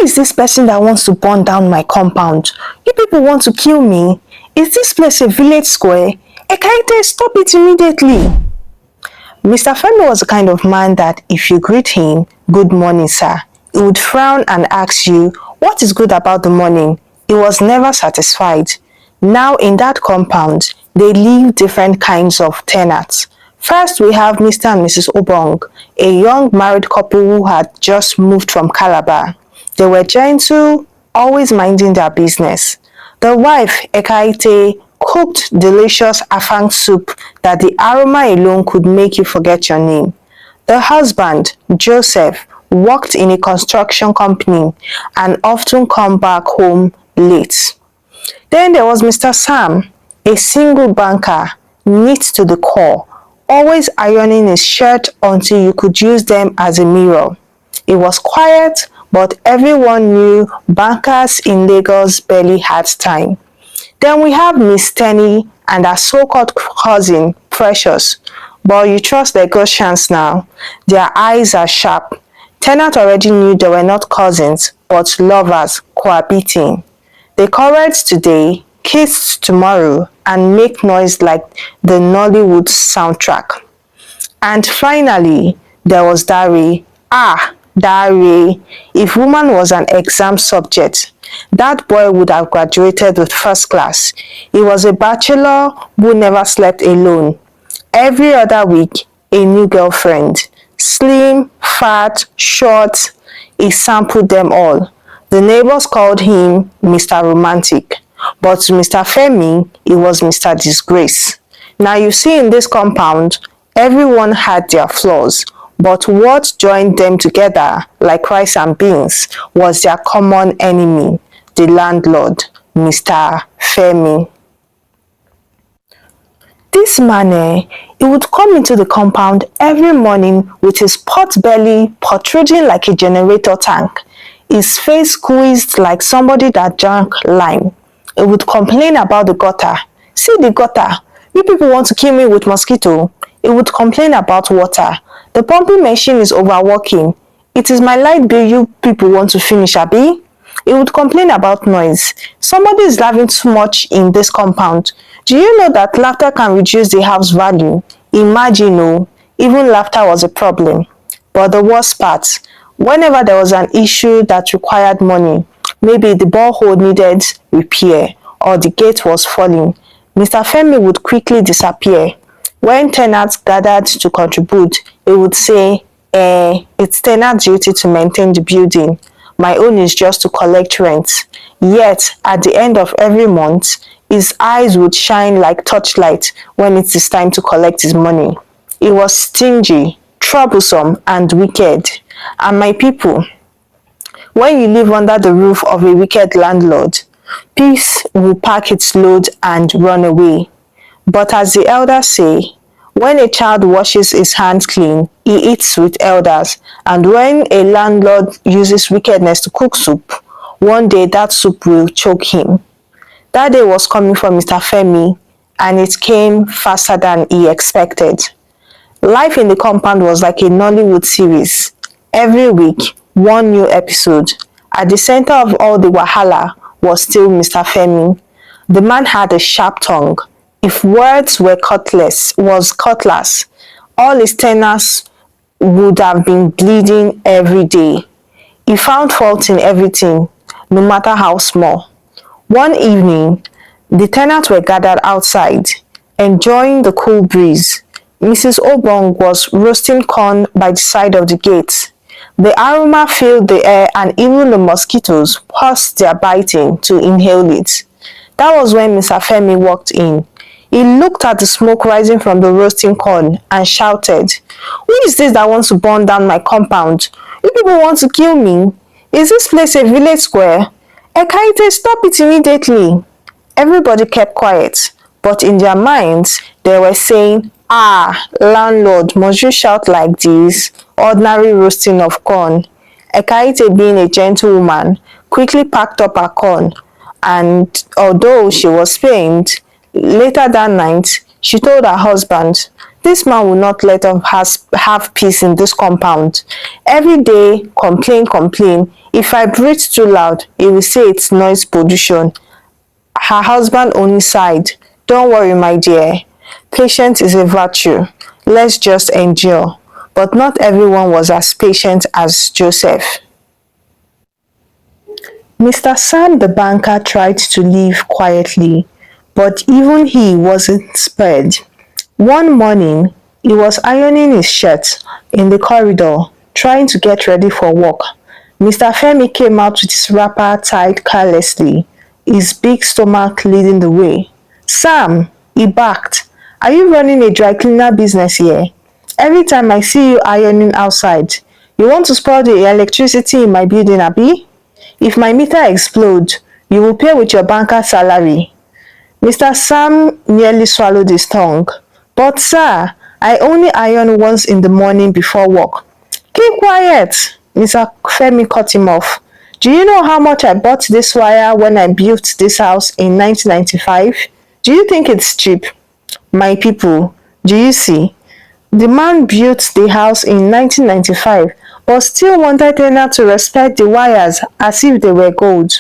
is this person that wants to burn down my compound? You people want to kill me? Is this place a village square? Ekaite, stop it immediately. Mr. Femi was the kind of man that if you greet him, "Good morning, sir," he would frown and ask you, "What is good about the morning?" He was never satisfied. Now in that compound, they live different kinds of tenants. First, we have Mr. and Mrs. Obong, a young married couple who had just moved from Calabar. They were gentle, always minding their business. The wife, Ekaite, cooked delicious afang soup that the aroma alone could make you forget your name. The husband, Joseph, worked in a construction company and often come back home late. Then there was Mr. Sam, a single banker, neat to the core, always ironing his shirt until you could use them as a mirror. It was quiet, but everyone knew bankers in Lagos barely had time. Then we have Miss Teni and her so-called cousin, Precious. But you trust their Goshians now. Their eyes are sharp. Tenant already knew they were not cousins, but lovers cohabiting. They quarreled today, kissed tomorrow, and make noise like the Nollywood soundtrack. And finally, there was Dari. Dari. If woman was an exam subject, that boy would have graduated with first class. He was a bachelor who never slept alone. Every other week, a new girlfriend. Slim, fat, short, he sampled them all. The neighbors called him Mr. Romantic, but to Mr. Femi, he was Mr. Disgrace. Now you see in this compound, everyone had their flaws, but what joined them together, like rice and beans, was their common enemy, the landlord, Mr. Femi. This man, he would come into the compound every morning with his pot belly protruding like a generator tank, his face squeezed like somebody that drank lime. He would complain about the gutter. "See the gutter, you people want to kill me with mosquito." He would complain about water. "The pumping machine is overworking. It is my light bill you people want to finish, abi?" He would complain about noise. "Somebody is laughing too much in this compound. Do you know that laughter can reduce the house value?" Imagine, oh, even laughter was a problem. But the worst part, whenever there was an issue that required money, maybe the borehole needed repair or the gate was falling, Mr. Femi would quickly disappear. When tenants gathered to contribute, he would say, "It's tenant's duty to maintain the building. My own is just to collect rent." Yet, at the end of every month, his eyes would shine like torchlight when it is time to collect his money. He was stingy, troublesome, and wicked. And my people, when you live under the roof of a wicked landlord, peace will pack its load and run away. But as the elders say, when a child washes his hands clean, he eats with elders. And when a landlord uses wickedness to cook soup, one day that soup will choke him. That day was coming for Mr. Femi, and it came faster than he expected. Life in the compound was like a Nollywood series. Every week, one new episode. At the center of all the wahala was still Mr. Femi. The man had a sharp tongue. If words were cutlass, all his tenants would have been bleeding every day. He found fault in everything, no matter how small. One evening, the tenants were gathered outside, enjoying the cool breeze. Mrs. Obong was roasting corn by the side of the gate. The aroma filled the air and even the mosquitoes paused their biting to inhale it. That was when Mr. Femi walked in. He looked at the smoke rising from the roasting corn and shouted, "Who is this that wants to burn down my compound? You people want to kill me? Is this place a village square? Ekaite, stop it immediately." Everybody kept quiet, but in their minds, they were saying, "Landlord, must you shout like this? Ordinary roasting of corn." Ekaite, being a gentlewoman, quickly packed up her corn, and although she was pained, later that night, she told her husband, This man will not let us have peace in this compound. Every day, complain, complain. If I breathe too loud, he will say it's noise pollution. Her husband only sighed. Don't worry, my dear. Patience is a virtue. Let's just endure. But not everyone was as patient as Joseph. Mr. Sam the banker tried to leave quietly, but even he wasn't spared. One morning, he was ironing his shirt in the corridor, trying to get ready for work. Mr. Femi came out with his wrapper tied carelessly, his big stomach leading the way. Sam, he barked, are you running a dry cleaner business here? Every time I see you ironing outside, you want to spoil the electricity in my building, abi? If my meter explodes, you will pay with your banker's salary. Mr. Sam nearly swallowed his tongue. But sir, I only iron once in the morning before work. Keep quiet, Mr. Femi cut him off. Do you know how much I bought this wire when I built this house in 1995? Do you think it's cheap? My people, do you see? The man built the house in 1995 but still wanted tenants to respect the wires as if they were gold.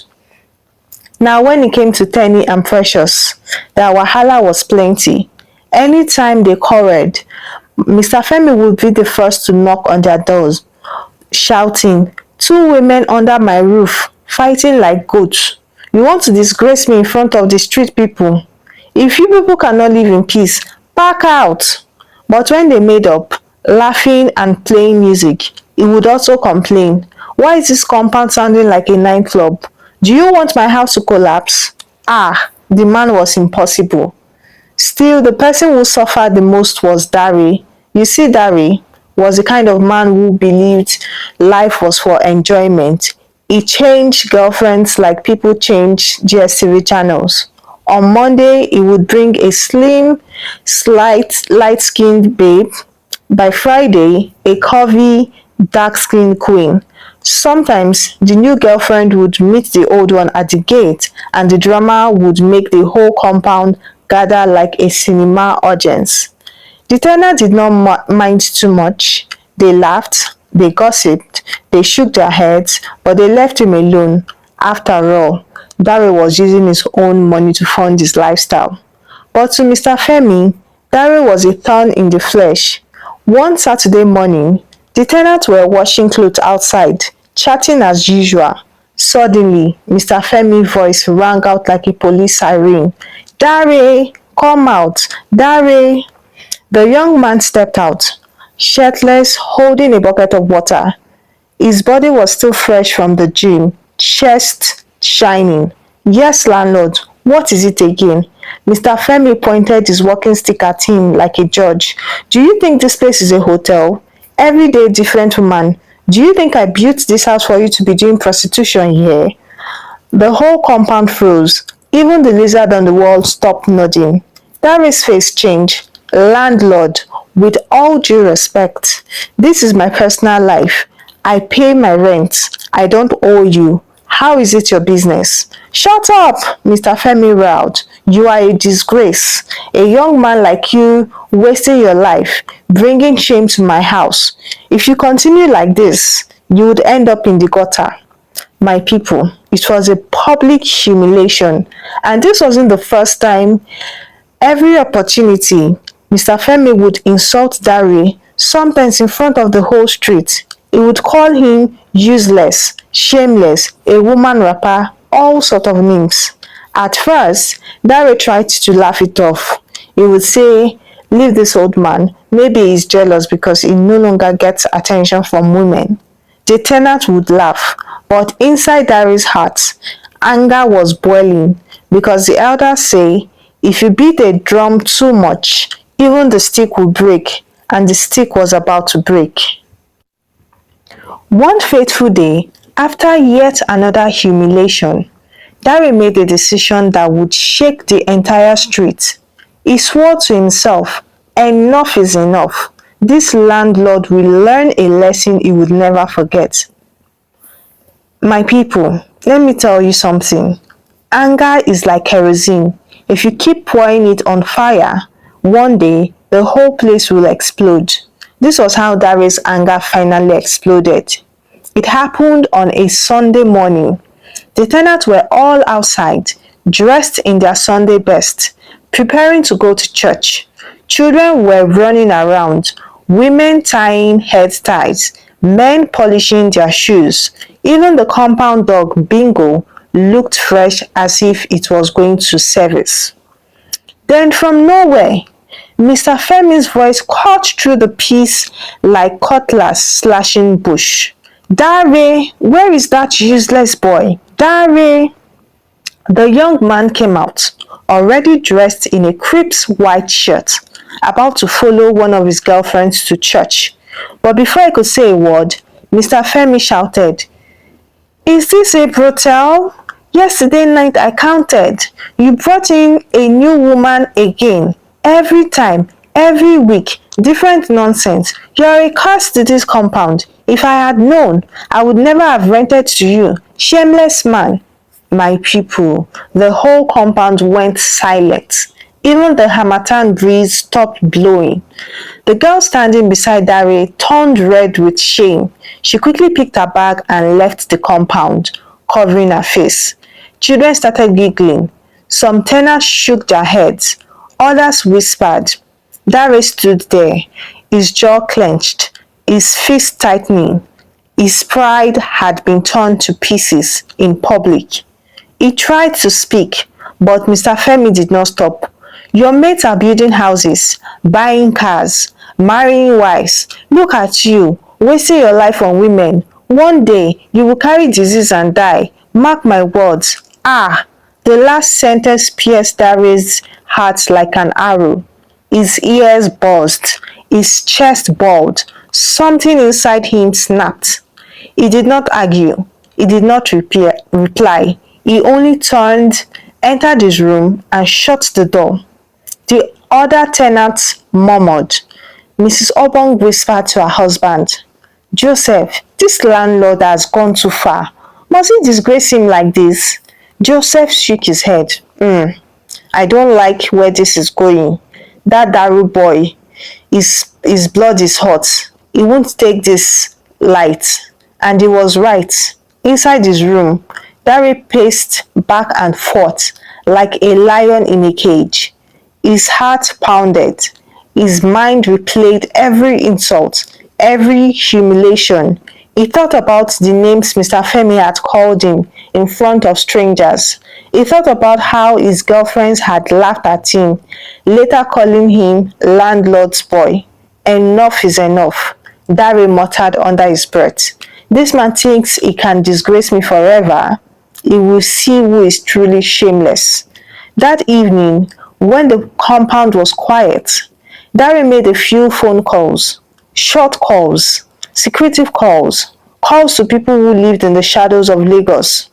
Now when it came to Teni and Precious, the wahala was plenty. Anytime they quarreled, Mr. Femi would be the first to knock on their doors, shouting, two women under my roof, fighting like goats. You want to disgrace me in front of the street people? If you people cannot live in peace, pack out. But when they made up, laughing and playing music, he would also complain. Why is this compound sounding like a nightclub? Do you want my house to collapse? Ah, the man was impossible. Still, the person who suffered the most was Dari. You see, Dari was the kind of man who believed life was for enjoyment. He changed girlfriends like people change GSTV channels. On Monday, he would bring a slim, light-skinned babe. By Friday, a curvy, dark-skinned queen. Sometimes, the new girlfriend would meet the old one at the gate and the drama would make the whole compound gather like a cinema audience. The tenants did not mind too much. They laughed, they gossiped, they shook their heads, but they left him alone. After all, Barry was using his own money to fund his lifestyle. But to Mr. Femi, Barry was a thorn in the flesh. One Saturday morning, the tenants were washing clothes outside, chatting as usual. Suddenly, Mr. Femi's voice rang out like a police siren. Dare, come out, Dare. The young man stepped out, shirtless, holding a bucket of water. His body was still fresh from the gym, chest shining. Yes, landlord, what is it again? Mr. Femi pointed his walking stick at him like a judge. Do you think this place is a hotel? Every day different woman. Do you think I built this house for you to be doing prostitution here? The whole compound froze. Even the lizard on the wall stopped nodding. Dari's face changed. Landlord, with all due respect, this is my personal life. I pay my rent. I don't owe you. How is it your business? Shut up, Mr. Femi growled. You are a disgrace. A young man like you wasting your life, bringing shame to my house. If you continue like this, you would end up in the gutter. My people, it was a public humiliation, and this wasn't the first time. Every opportunity, Mr. Femi would insult Dari, sometimes in front of the whole street. He would call him useless, shameless, a woman rapper, all sort of names. At first, Dari tried to laugh it off. He would say, leave this old man, maybe he's jealous because he no longer gets attention from women. The tenant would laugh, but inside Dari's heart, anger was boiling because the elders say, if you beat a drum too much, even the stick will break, and the stick was about to break. One fateful day, after yet another humiliation, Dari made a decision that would shake the entire street. He swore to himself, enough is enough. This landlord will learn a lesson he would never forget. My people, let me tell you something. Anger is like kerosene. If you keep pouring it on fire, one day the whole place will explode. This was how Dare's anger finally exploded. It happened on a Sunday morning. The tenants were all outside, dressed in their Sunday best, preparing to go to church. Children were running around, women tying head ties, men polishing their shoes. Even the compound dog, Bingo, looked fresh as if it was going to service. Then from nowhere, Mr. Femi's voice cut through the peace like cutlass slashing bush. Dare, where is that useless boy? Dare! The young man came out, already dressed in a crisp white shirt, about to follow one of his girlfriends to church. But before he could say a word, Mr. Femi shouted, "Is this a brothel? Yesterday night I counted. You brought in a new woman again. Every time, every week, different nonsense. You're a curse to this compound. If I had known, I would never have rented to you. Shameless man." My people, the whole compound went silent. Even the harmattan breeze stopped blowing. The girl standing beside Dare turned red with shame. She quickly picked her bag and left the compound, covering her face. Children started giggling. Some tenants shook their heads. Others whispered. Dare stood there, his jaw clenched, his fist tightening. His pride had been torn to pieces in public. He tried to speak, but Mr. Femi did not stop. Your mates are building houses, buying cars, marrying wives. Look at you, wasting your life on women. One day, you will carry disease and die. Mark my words. Ah! The last sentence pierced Dare's heart like an arrow. His ears buzzed, his chest bawled. Something inside him snapped. He did not argue. He did not reply. He only turned, entered his room, and shut the door. The other tenants murmured. Mrs. Obong whispered to her husband, "Joseph, this landlord has gone too far. Must he disgrace him like this?" Joseph shook his head. I don't like where this is going. That Daru boy, his blood is hot. He won't take this light." And he was right. Inside his room, Dare paced back and forth like a lion in a cage. His heart pounded. His mind replayed every insult, every humiliation. He thought about the names Mr. Femi had called him in front of strangers. He thought about how his girlfriends had laughed at him, later calling him landlord's boy. Enough is enough, Dare muttered under his breath. This man thinks he can disgrace me forever. He will see who is truly shameless. That evening, when the compound was quiet, Dare made a few phone calls, short calls, secretive calls, calls to people who lived in the shadows of Lagos.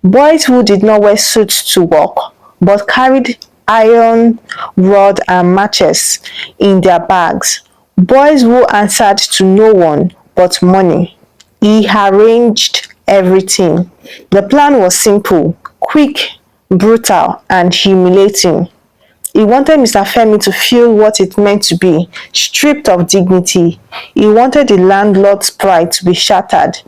Boys who did not wear suits to work, but carried iron rod and matches in their bags. Boys who answered to no one but money. He arranged everything. The plan was simple, quick, brutal, and humiliating. He wanted Mr. Femi to feel what it meant to be stripped of dignity. He wanted the landlord's pride to be shattered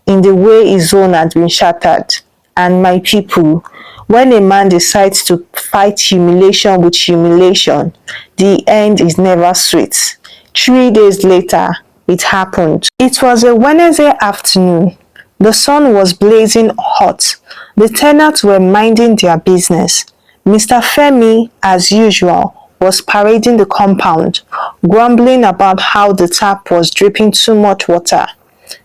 in the way his own had been shattered. And my people, when a man decides to fight humiliation with humiliation, the end is never sweet. 3 days later, it happened. It was a Wednesday afternoon. The sun was blazing hot. The tenants were minding their business. Mr. Femi, as usual, was parading the compound, grumbling about how the tap was dripping too much water.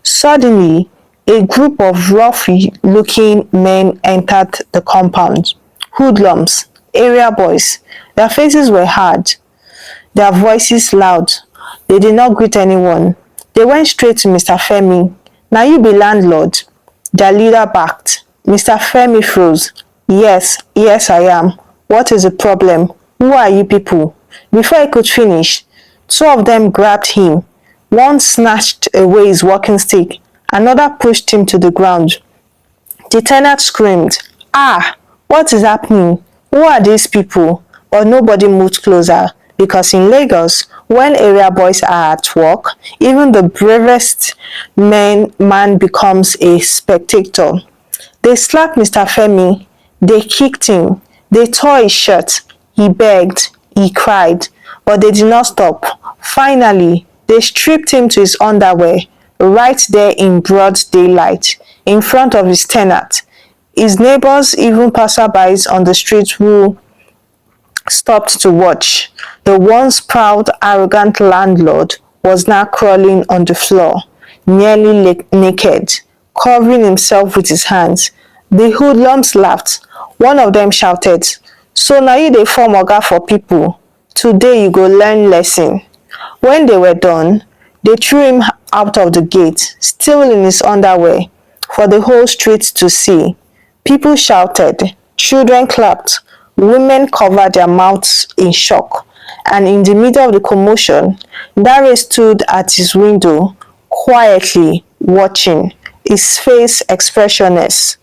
Suddenly, a group of rough-looking men entered the compound. Hoodlums, area boys. Their faces were hard, their voices loud. They did not greet anyone. They went straight to Mr. Femi. "Now you be landlord?" Their leader backed. Mr. Femi froze. Yes, I am. What is the problem? Who are you people?" Before he could finish, two of them grabbed him. One snatched away his walking stick. Another pushed him to the ground. The tenant screamed, "Ah, what is happening? Who are these people?" But nobody moved closer. Because in Lagos, when area boys are at work, even the bravest man becomes a spectator. They slapped Mr. Femi, they kicked him, they tore his shirt, he begged, he cried, but they did not stop. Finally, they stripped him to his underwear right there in broad daylight in front of his tenant. His neighbors, even passerbys on the street who stopped to watch. The once proud, arrogant landlord was now crawling on the floor, nearly naked, covering himself with his hands. The hoodlums laughed. One of them shouted, "So now you dey form oga for people. Today you go learn lesson." When they were done, they threw him out of the gate, still in his underwear, for the whole street to see. People shouted, children clapped, women covered their mouths in shock, and in the middle of the commotion, Dare stood at his window, quietly watching, his face expressionless.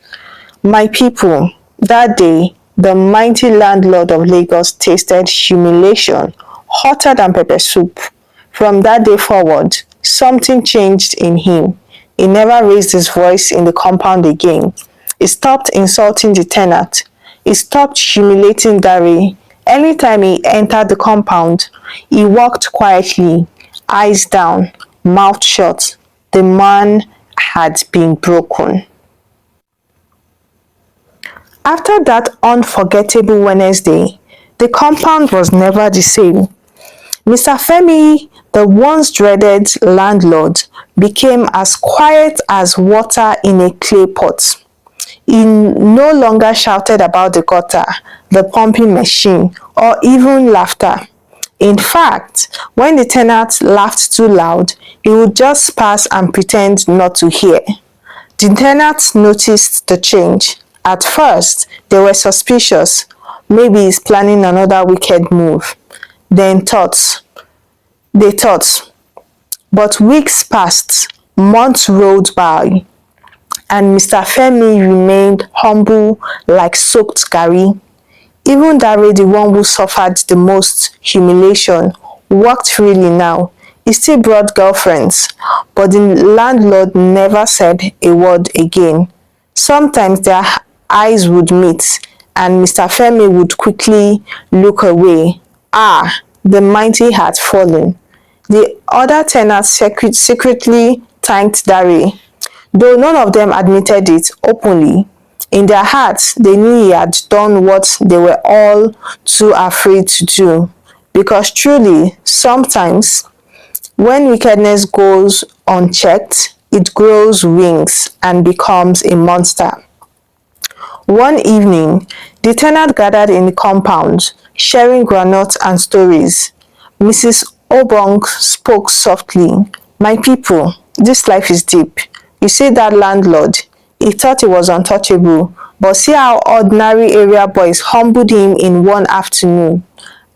My people, that day, the mighty landlord of Lagos tasted humiliation hotter than pepper soup. From that day forward, something changed in him. He never raised his voice in the compound again. He stopped insulting the tenant. He stopped humiliating Dari. Anytime he entered the compound, he walked quietly, eyes down, mouth shut. The man had been broken. After that unforgettable Wednesday, the compound was never the same. Mr. Femi, the once dreaded landlord, became as quiet as water in a clay pot. He no longer shouted about the gutter, the pumping machine, or even laughter. In fact, when the tenant laughed too loud, he would just pass and pretend not to hear. The tenants noticed the change. At first, they were suspicious. Maybe he's planning another wicked move. They thought. But weeks passed, months rolled by, and Mr. Femi remained humble like soaked garri. Even Dare, the one who suffered the most humiliation, walked freely now. He still brought girlfriends, but the landlord never said a word again. Sometimes their eyes would meet, and Mr. Femi would quickly look away. Ah, the mighty had fallen. The other tenants secretly thanked Dare, though none of them admitted it openly. In their hearts, they knew he had done what they were all too afraid to do. Because truly, sometimes, when wickedness goes unchecked, it grows wings and becomes a monster. One evening, the tenants gathered in the compound, sharing groundnuts and stories. Mrs. Obong spoke softly. My people, this life is deep. You see that landlord? He thought he was untouchable, but see how ordinary area boys humbled him in one afternoon.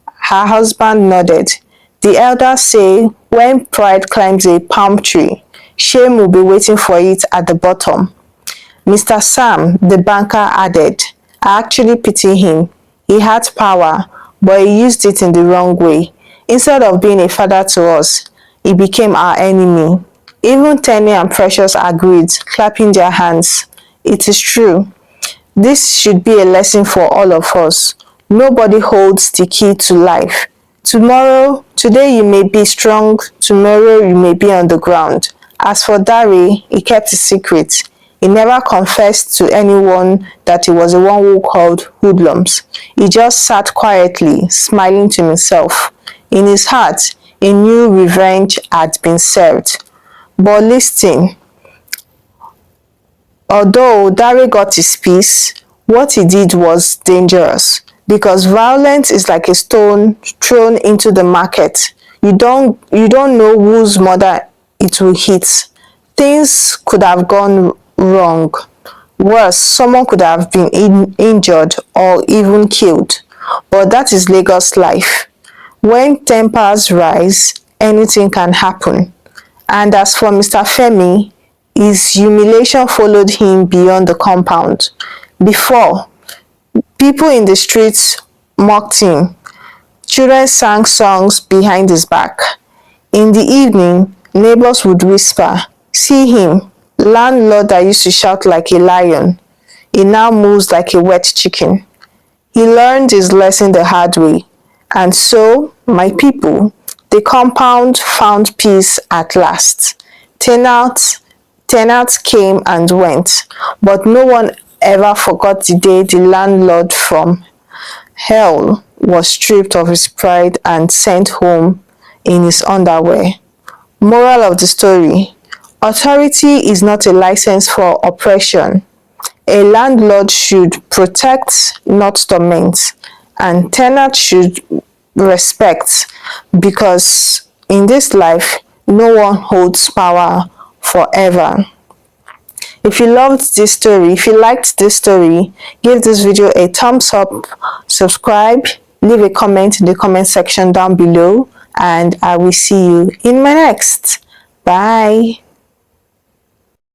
Her husband nodded. The elders say when pride climbs a palm tree, shame will be waiting for it at the bottom. Mr. Sam, the banker, added, I actually pity him. He had power, but he used it in the wrong way. Instead of being a father to us, he became our enemy. Even Teni and Precious agreed, clapping their hands. It is true. This should be a lesson for all of us. Nobody holds the key to life. Today you may be strong, tomorrow you may be on the ground. As for Dare, he kept his secret. He never confessed to anyone that he was the one who called hoodlums. He just sat quietly, smiling to himself. In his heart, he knew revenge had been served. But listen, although Dare got his peace, what he did was dangerous because violence is like a stone thrown into the market. You don't know whose mother it will hit. Things could have gone wrong. Worse, someone could have been injured or even killed. But that is Lagos life. When tempers rise, anything can happen. And as for Mr. Femi, his humiliation followed him beyond the compound. Before, people in the streets mocked him. Children sang songs behind his back. In the evening, neighbors would whisper, "See him, landlord that used to shout like a lion. He now moves like a wet chicken." He learned his lesson the hard way. And so, my people, the compound found peace at last. Tenants, tenants came and went, but no one ever forgot the day the landlord from hell was stripped of his pride and sent home in his underwear. Moral of the story: authority is not a license for oppression. A landlord should protect, not torment, and tenants should respect, because in this life, no one holds power forever. If you loved this story, if you liked this story, give this video a thumbs up, subscribe, leave a comment in the comment section down below, and I will see you in my next. Bye.